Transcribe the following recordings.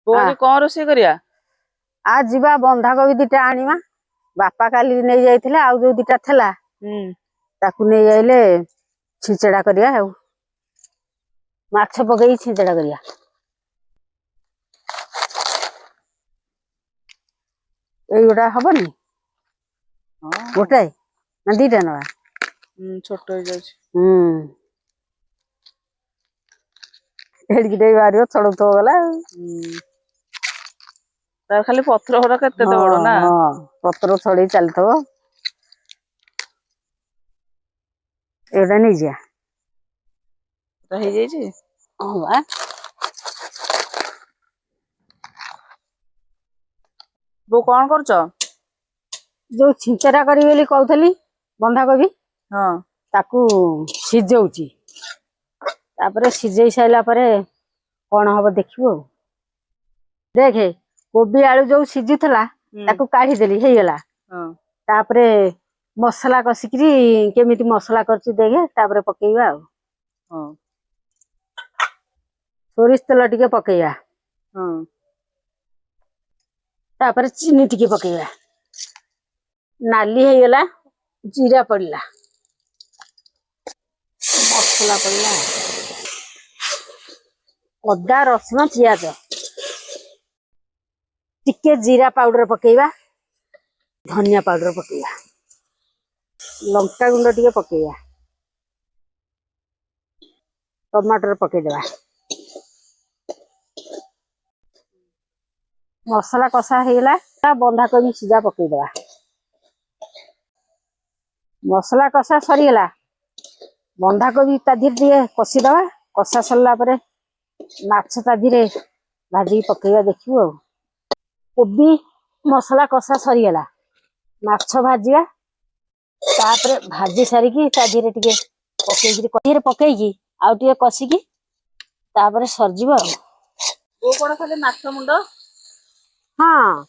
बोली कौन रोषे करिया आ जीवा बंधाकोबी दिटा आनिमा बापा काली नहीं जाइथिले आउ जो दिटा थला ताकू नहीं आइले छिचड़ा करिया है माछ पकई छिचड़ा करिया ए गोटा हबनी गोटाए ना दीटा नवा छोट हो जाछ एडकी दे बारियो छड़ तो गला तार खाली पत्थर होरा केते बड़ ना हां पत्थर छड़ी चलथो एडा नहीं जा रही जाई छी हां बा वो कौन करछ जो छिंचरा करी बेली कहथली बंधाकोबी हां ताकू सिजौची तापरे सिजै साइला परे कोन हबो देखिबो देखे कोबी आलू जो सिजुथला ताकू काढी देली हे गेला हां तापरे मसला कसिकरी केमिति मसला करची देखे तापरे पकेइबा हां सोरिष तेल टिके पकेइबा हां तापरे चीनी टिके पकेइबा नाली हे गेला जीरा पड़ला मसला पड़ला अदा रसुन पियाज टिके जीरा पाउडर पकेइबा धनिया पाउडर पकेइबा लंका गुंड टिके पकेइबा टमाटर पकेइ देबा मसला कषा हेला बंधाकोबी सिजा पकेइ देबा मसला कषा सरीगला बंधाकोबी ता धीरे दिए कषि देबा कषा सरला परे माछ ता धीरे भाजी पकेइबा देखिबो कोबी मसला कषा सरीगला माछ भाजीबा तापरे भाजी सारिकी ता धीरे टिके पकेइकी कढीरे पकेइकी आउ टिके कषिकी तापरे सरजिबो वो कोन खाली माछ मुंड हां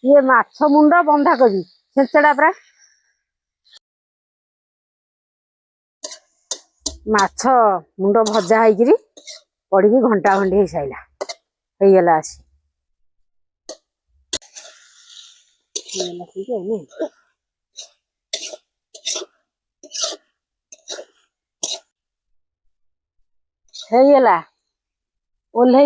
ये माछ मुंड बंधाकोबी छेचड़ा परा माछ मुंड भजा हैकिरी पड़ीकी घंटा घंटी हो साइला हे गेला आसी ठीक है नहीं हे गेला ओल्हे